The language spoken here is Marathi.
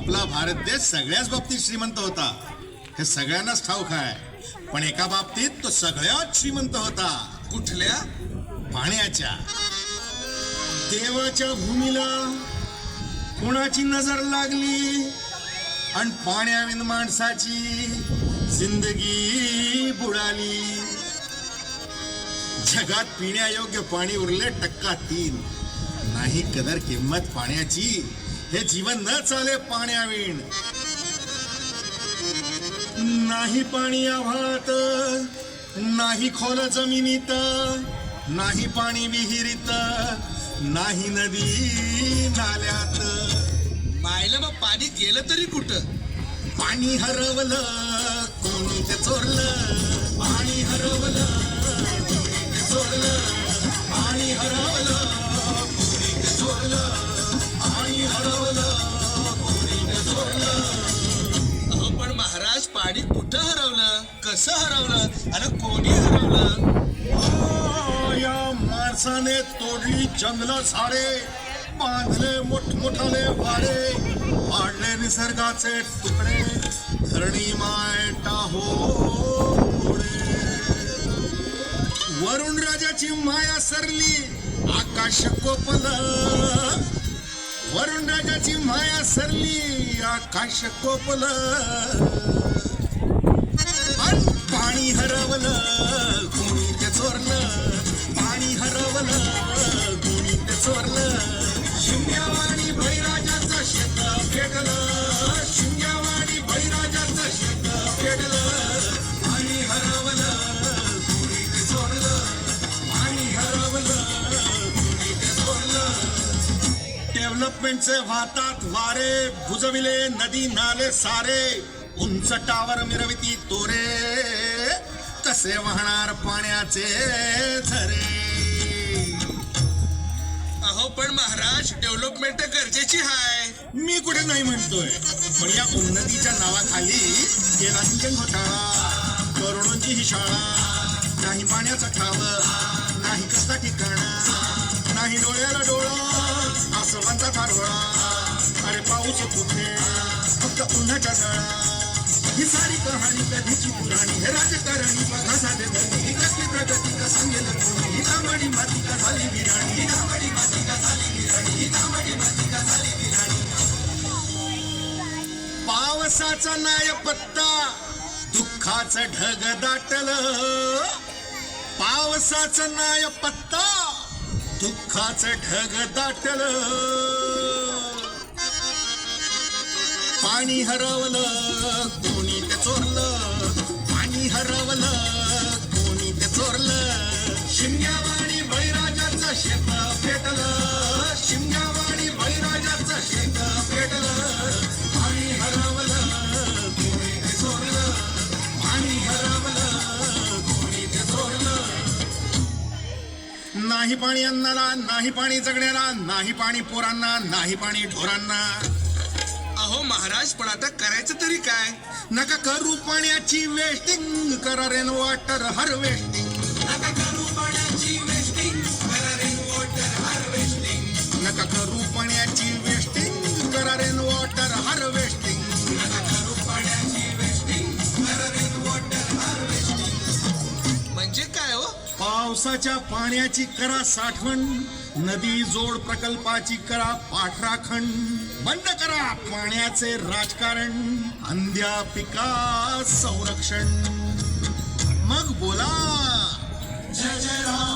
आपला भारत देश सगळ्याच बाबतीत श्रीमंत होता, हे सगळ्यांनाच ठाऊक आहे. पण एका बाबतीत तो सगळ्यात श्रीमंत होता. कुठल्या? पाण्याच्या. देवाच्या भूमीला कोणाची नजर लागली आणि पाण्याविन माणसाची जिंदगी बुडाली. जगात पिण्यायोग्य पाणी उरले 3%. नाही कदर किंमत पाण्याची, हे जीवन न चाले पाण्याविण. नाही पाणी आभाळात, नाही खोल जमिनीत, नाही पाणी विहिरीत, नाही नदी नाल्यात. मायला मग पाणी गेलं तरी कुठं? पाणी हरवलं कोणी ते चोरलं. पाणी हरवलं कोणी ते चोरलं. पाणी हरवलं कोणी ते चोरलं. पाणी हरवलं कोणी ते चोरलं. अहो पण महाराज, पाणी कुठं हरवलं, कसं हरवलं आणि कोणी हरवलं? या माणसाने तोडली जंगल झाडे, बांधले मोठमोठाले वाडे, पाडले निसर्गाचे तुकडे, धरणी माय टाहो पुढे. वरुण राजाची माया सरली, आकाश कोपलं. वरुण राजाची माया सरली, आकाश कोपलं. पाणी हरवलं कोणी ते चोरलं. पाणी हरवलं कोणी ते चोरलं. शिमग्यावाणी बळीराजाचं शेत पेटलं. शिमग्यावाणी बळीराजाचं शेत पेटलं. पाणी हरवलं कोणी ते चोरलं. पाणी हरवलं कोणी ते चोरलं. डेव्हलपमेंटचे वाहतात वारे, बुजविले नदी नाले सारे, उंच टावर मिरविती तोरे, कसे वाहणार पाण्याचे झरे. अहो पण महाराज, डेव्हलपमेंट गरजेची आहे. मी कुठे नाही म्हणतोय, पण या उन्नतीच्या नावाखाली केला सिंचन घोटाळा, करोडोंची ही शाळा. नाही पाण्याचा ठाव, नाही कसला ठिकाणा, नाही डोळ्याला डोळा, आसमानचा थारवळा. अरे पाऊस कुठे, फक्त उन्हाच्या झळा. ही सारी कहाणी कधीची पुराणी, हे राजकारणी बघा साधे धनी. ही कसली प्रगती का सांगेल कोणी, ही तांबडी माती का झाली विराणी. ही तांबडी माती का झाली विराणी. ही तांबडी माती का झाली विराणी. पावसाचा नाय पत्ता, दुःखाचं ढग दाटलं. पावसाचं नाय पत्ता, दुःखाचं ढग दाटलं. पाणी हरवलं कोणी ते चोरलं. पाणी हरवलं कोणी ते चोरलं. शिमग्यावाणी बळीराजाचं शेत पेटलं. शिमग्यावाणी बळीराजाचं शेत पेटलं. पाणी हरवलं कोणी ते चोरलं. पाणी हरवलं कोणी ते चोरलं. नाही पाणी अन्नाला, नाही पाणी जगण्याला, नाही पाणी पोरांना, नाही पाणी ढोरांना. अहो महाराज, पण आता करायचं तरी काय? नका करू पाण्याची वेस्टिंग, करा रेन वॉटर हार्वेस्टिंग. नका करू पाण्याची वेस्टिंग, करा रेन वॉटर हार्वेस्टिंग. नका करू पाण्याची वेस्टिंग, करा रेन वॉटर हार्वेस्टिंग. नका करू पाण्याची वेस्टिंग, करा रेन वॉटर हार्वेस्टिंग. म्हणजे काय हो? पावसाच्या पाण्याची करा साठवण, नदी जोड प्रकल्पाची करा पाठराखण. बंद करा पाण्याचे राजकारण, अंध्या पिका संरक्षण. मग बोला जय जय राम.